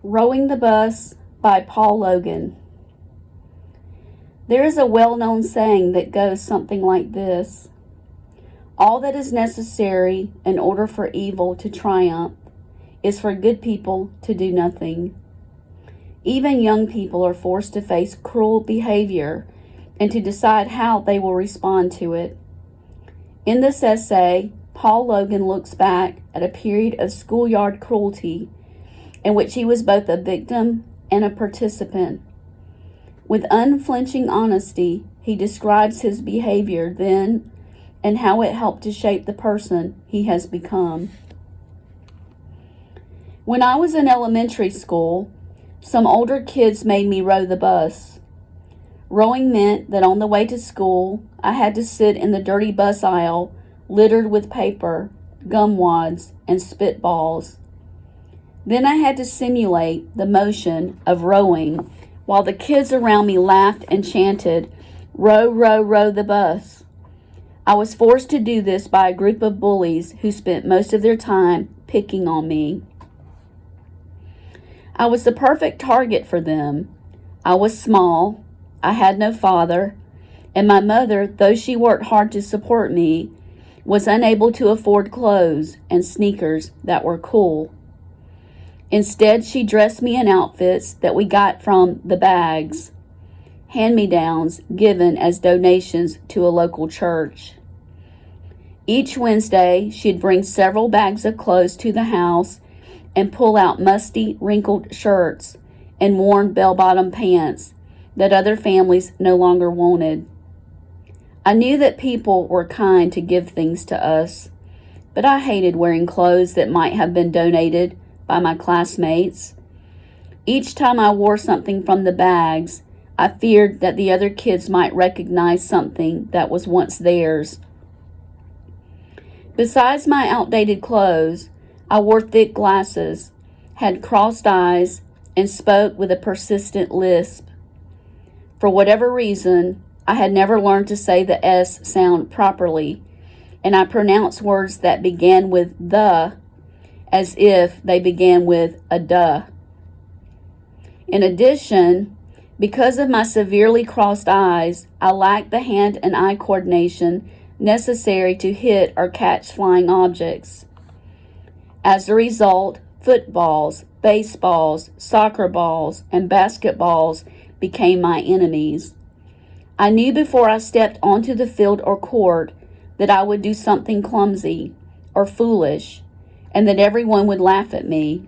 Rowing the Bus by Paul Logan. There is a well-known saying that goes something like this: all that is necessary in order for evil to triumph is for good people to do nothing. Even young people are forced to face cruel behavior and to decide how they will respond to it. In this essay, Paul Logan looks back at a period of schoolyard cruelty in which he was both a victim and a participant. With unflinching honesty, he describes his behavior then and how it helped to shape the person he has become. When I was in elementary school, some older kids made me row the bus. Rowing meant that on the way to school, I had to sit in the dirty bus aisle littered with paper, gum wads, and spitballs. Then I had to simulate the motion of rowing while the kids around me laughed and chanted, "Row, row, row the bus." I was forced to do this by a group of bullies who spent most of their time picking on me. I was the perfect target for them. I was small, I had no father, and my mother, though she worked hard to support me, was unable to afford clothes and sneakers that were cool. Instead, she dressed me in outfits that we got from the bags, hand-me-downs given as donations to a local church. Each Wednesday, she'd bring several bags of clothes to the house and pull out musty, wrinkled shirts and worn bell-bottom pants that other families no longer wanted. I knew that people were kind to give things to us, but I hated wearing clothes that might have been donated by my classmates. Each time I wore something from the bags, I feared that the other kids might recognize something that was once theirs. Besides my outdated clothes, I wore thick glasses, had crossed eyes, and spoke with a persistent lisp. For whatever reason, I had never learned to say the S sound properly, and I pronounced words that began with the as if they began with a duh. In addition, because of my severely crossed eyes, I lacked the hand and eye coordination necessary to hit or catch flying objects. As a result, footballs, baseballs, soccer balls, and basketballs became my enemies. I knew before I stepped onto the field or court that I would do something clumsy or foolish, and that everyone would laugh at me.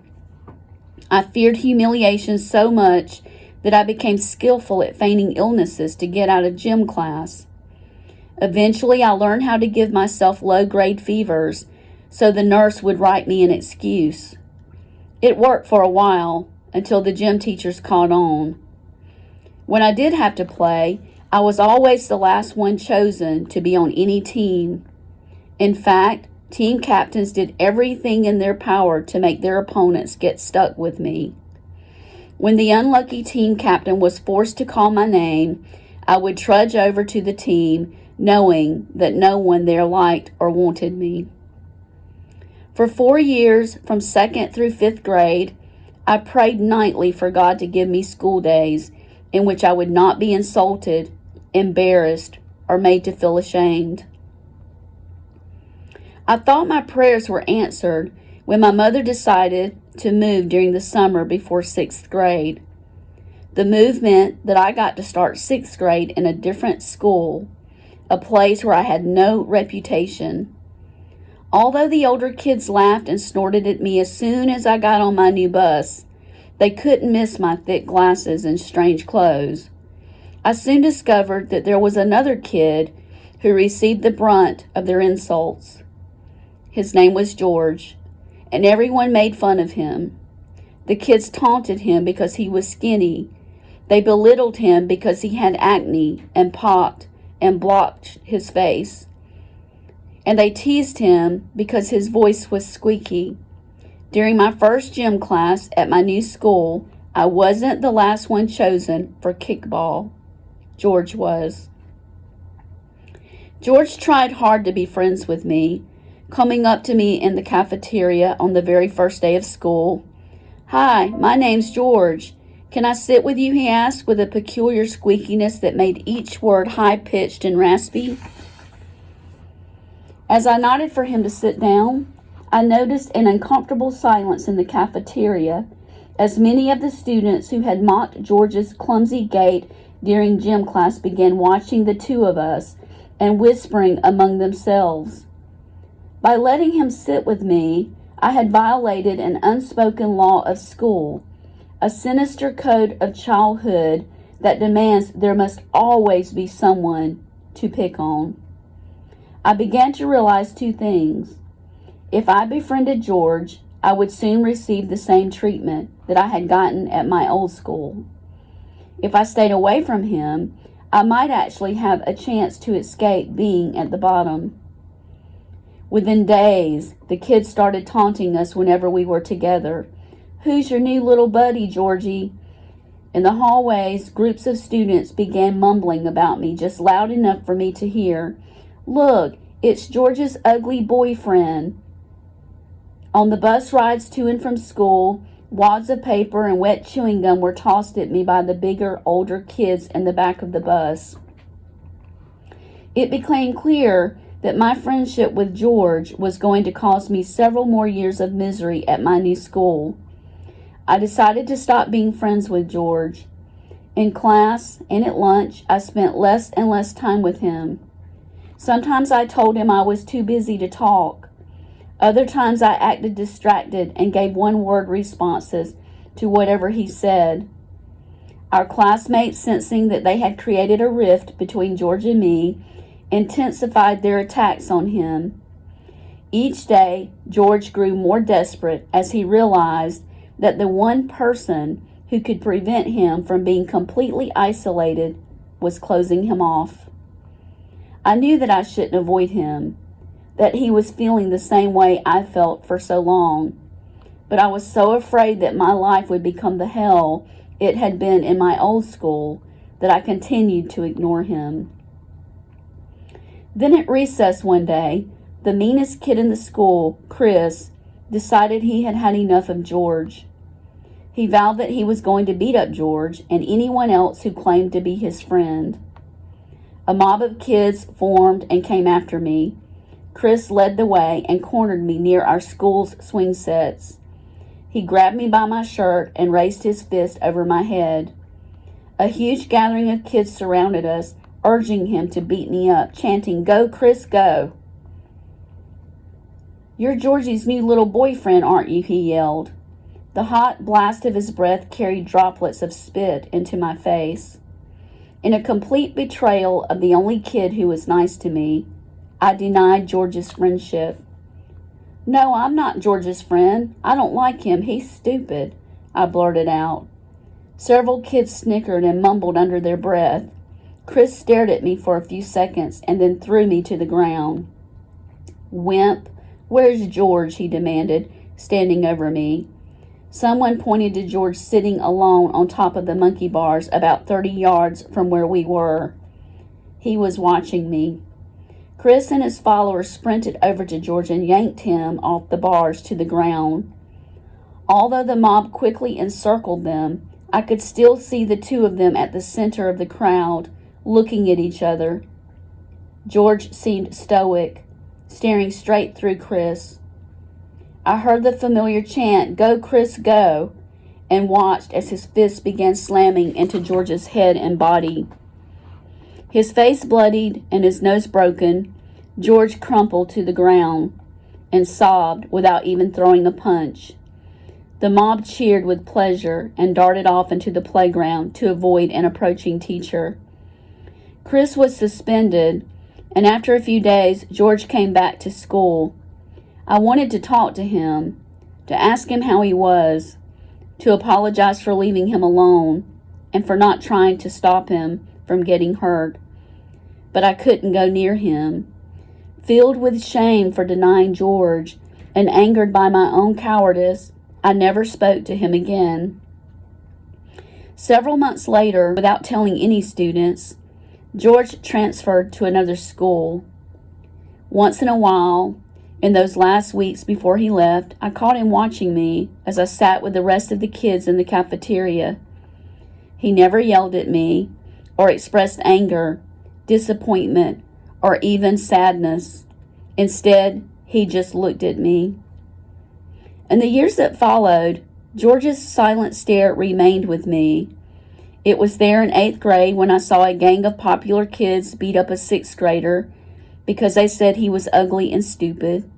I feared humiliation so much that I became skillful at feigning illnesses to get out of gym class. Eventually, I learned how to give myself low-grade fevers so the nurse would write me an excuse. It worked for a while until the gym teachers caught on. When I did have to play, I was always the last one chosen to be on any team. In fact, team captains did everything in their power to make their opponents get stuck with me. When the unlucky team captain was forced to call my name, I would trudge over to the team, knowing that no one there liked or wanted me. For 4 years, from 2nd through 5th grade, I prayed nightly for God to give me school days in which I would not be insulted, embarrassed, or made to feel ashamed. I thought my prayers were answered when my mother decided to move during the summer before 6th grade. The move meant that I got to start 6th grade in a different school, a place where I had no reputation. Although the older kids laughed and snorted at me as soon as I got on my new bus, they couldn't miss my thick glasses and strange clothes. I soon discovered that there was another kid who received the brunt of their insults. His name was George, and everyone made fun of him. The kids taunted him because he was skinny. They belittled him because he had acne and popped and blocked his face. And they teased him because his voice was squeaky. During my first gym class at my new school, I wasn't the last one chosen for kickball. George was. George tried hard to be friends with me, coming up to me in the cafeteria on the very first day of school, "Hi, my name's George. Can I sit with you?" he asked with a peculiar squeakiness that made each word high-pitched and raspy. As I nodded for him to sit down, I noticed an uncomfortable silence in the cafeteria as many of the students who had mocked George's clumsy gait during gym class began watching the two of us and whispering among themselves. By letting him sit with me, I had violated an unspoken law of school, a sinister code of childhood that demands there must always be someone to pick on. I began to realize two things. If I befriended George, I would soon receive the same treatment that I had gotten at my old school. If I stayed away from him, I might actually have a chance to escape being at the bottom. Within days, the kids started taunting us whenever we were together. "Who's your new little buddy, Georgie?" In the hallways, groups of students began mumbling about me just loud enough for me to hear. "Look, it's George's ugly boyfriend." On the bus rides to and from school, wads of paper and wet chewing gum were tossed at me by the bigger, older kids in the back of the bus. It became clear that my friendship with George was going to cause me several more years of misery at my new school. I decided to stop being friends with George. In class and at lunch, I spent less and less time with him. Sometimes I told him I was too busy to talk. Other times I acted distracted and gave one-word responses to whatever he said. Our classmates, sensing that they had created a rift between George and me, intensified their attacks on him. Each day, George grew more desperate as he realized that the one person who could prevent him from being completely isolated was closing him off. I knew that I shouldn't avoid him, that he was feeling the same way I felt for so long, but I was so afraid that my life would become the hell it had been in my old school that I continued to ignore him. Then at recess one day, the meanest kid in the school, Chris, decided he had had enough of George. He vowed that he was going to beat up George and anyone else who claimed to be his friend. A mob of kids formed and came after me. Chris led the way and cornered me near our school's swing sets. He grabbed me by my shirt and raised his fist over my head. A huge gathering of kids surrounded us, urging him to beat me up, chanting, "Go, Chris, go." "You're Georgie's new little boyfriend, aren't you?" he yelled. The hot blast of his breath carried droplets of spit into my face. In a complete betrayal of the only kid who was nice to me, I denied George's friendship. "No, I'm not George's friend. I don't like him. He's stupid," I blurted out. Several kids snickered and mumbled under their breath. Chris stared at me for a few seconds and then threw me to the ground. "Wimp, where's George?" he demanded, standing over me. Someone pointed to George sitting alone on top of the monkey bars about 30 yards from where we were. He was watching me. Chris and his followers sprinted over to George and yanked him off the bars to the ground. Although the mob quickly encircled them, I could still see the two of them at the center of the crowd, looking at each other. George seemed stoic, staring straight through Chris. I heard the familiar chant, "Go, Chris, go," and watched as his fists began slamming into George's head and body. His face bloodied and his nose broken, George crumpled to the ground and sobbed without even throwing a punch. The mob cheered with pleasure and darted off into the playground to avoid an approaching teacher. Chris was suspended, and after a few days, George came back to school. I wanted to talk to him, to ask him how he was, to apologize for leaving him alone, and for not trying to stop him from getting hurt. But I couldn't go near him. Filled with shame for denying George and angered by my own cowardice, I never spoke to him again. Several months later, without telling any students, George transferred to another school. Once in a while, In those last weeks before he left, I caught him watching me as I sat with the rest of the kids in the cafeteria. He never yelled at me or expressed anger, disappointment, or even sadness. Instead, he just looked at me. In the years that followed, George's silent stare remained with me. It was there in 8th grade when I saw a gang of popular kids beat up a 6th grader because they said he was ugly and stupid.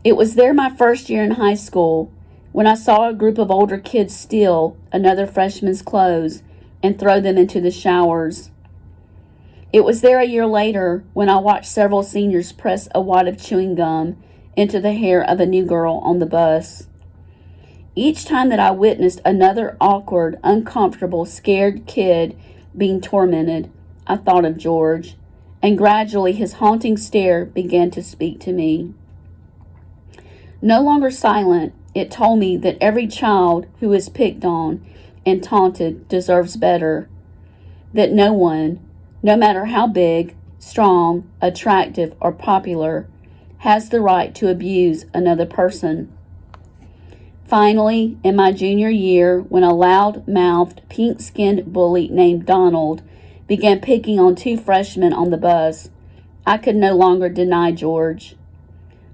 It was there my first year in high school when I saw a group of older kids steal another freshman's clothes and throw them into the showers. It was there a year later when I watched several seniors press a wad of chewing gum into the hair of a new girl on the bus. Each time that I witnessed another awkward, uncomfortable, scared kid being tormented, I thought of George, and gradually his haunting stare began to speak to me. No longer silent, it told me that every child who is picked on and taunted deserves better, that no one, no matter how big, strong, attractive, or popular, has the right to abuse another person. Finally, in my junior year, when a loud-mouthed, pink-skinned bully named Donald began picking on 2 freshmen on the bus, I could no longer deny George.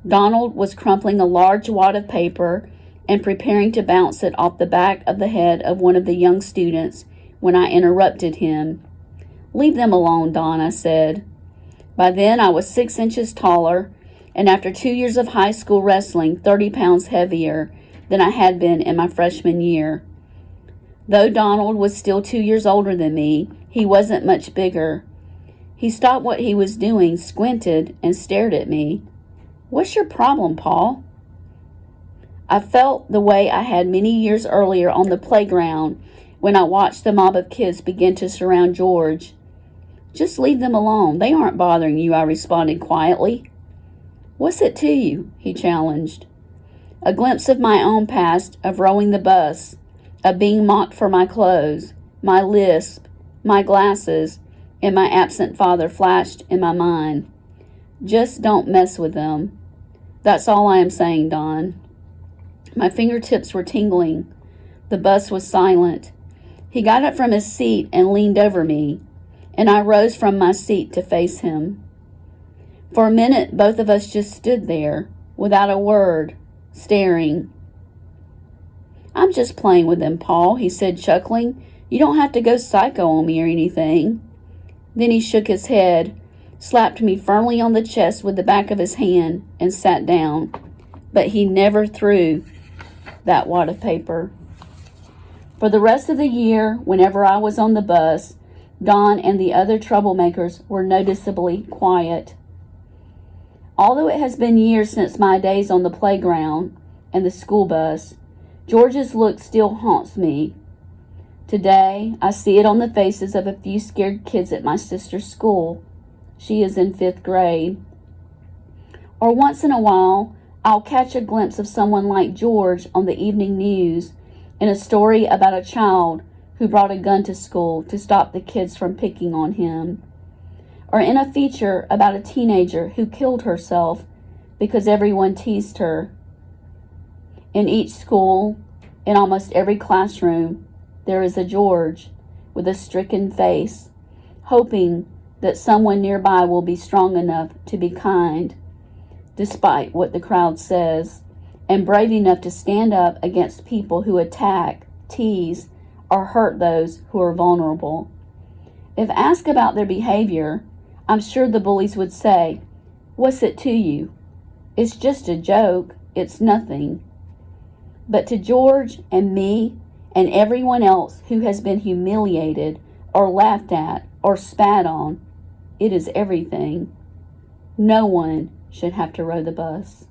Donald was crumpling a large wad of paper and preparing to bounce it off the back of the head of one of the young students when I interrupted him. "Leave them alone, Don," I said. By then I was 6 inches taller, and after 2 years of high school wrestling, 30 pounds heavier than I had been in my freshman year. Though Donald was still 2 years older than me, he wasn't much bigger. He stopped what he was doing, squinted, and stared at me. "What's your problem, Paul?" I felt the way I had many years earlier on the playground when I watched the mob of kids begin to surround George. "Just leave them alone. They aren't bothering you," I responded quietly. "What's it to you?" he challenged. A glimpse of my own past, of rowing the bus, of being mocked for my clothes, my lisp, my glasses, and my absent father flashed in my mind. Just don't mess with them. That's all I am saying, Don. My fingertips were tingling. The bus was silent. He got up from his seat and leaned over me, and I rose from my seat to face him. For a minute, both of us just stood there, without a word, staring. "I'm just playing with them, Paul," he said, chuckling. "You don't have to go psycho on me or anything." Then he shook his head, slapped me firmly on the chest with the back of his hand, and sat down. But he never threw that wad of paper. For the rest of the year, whenever I was on the bus, Don and the other troublemakers were noticeably quiet. Although it has been years since my days on the playground and the school bus, George's look still haunts me. Today, I see it on the faces of a few scared kids at my sister's school. She is in 5th grade. Or once in a while, I'll catch a glimpse of someone like George on the evening news in a story about a child who brought a gun to school to stop the kids from picking on him. Or in a feature about a teenager who killed herself because everyone teased her. In each school, in almost every classroom, there is a George with a stricken face, hoping that someone nearby will be strong enough to be kind, despite what the crowd says, and brave enough to stand up against people who attack, tease, or hurt those who are vulnerable. If asked about their behavior, I'm sure the bullies would say, "What's it to you? It's just a joke. It's nothing." But to George and me and everyone else who has been humiliated or laughed at or spat on, it is everything. No one should have to row the bus.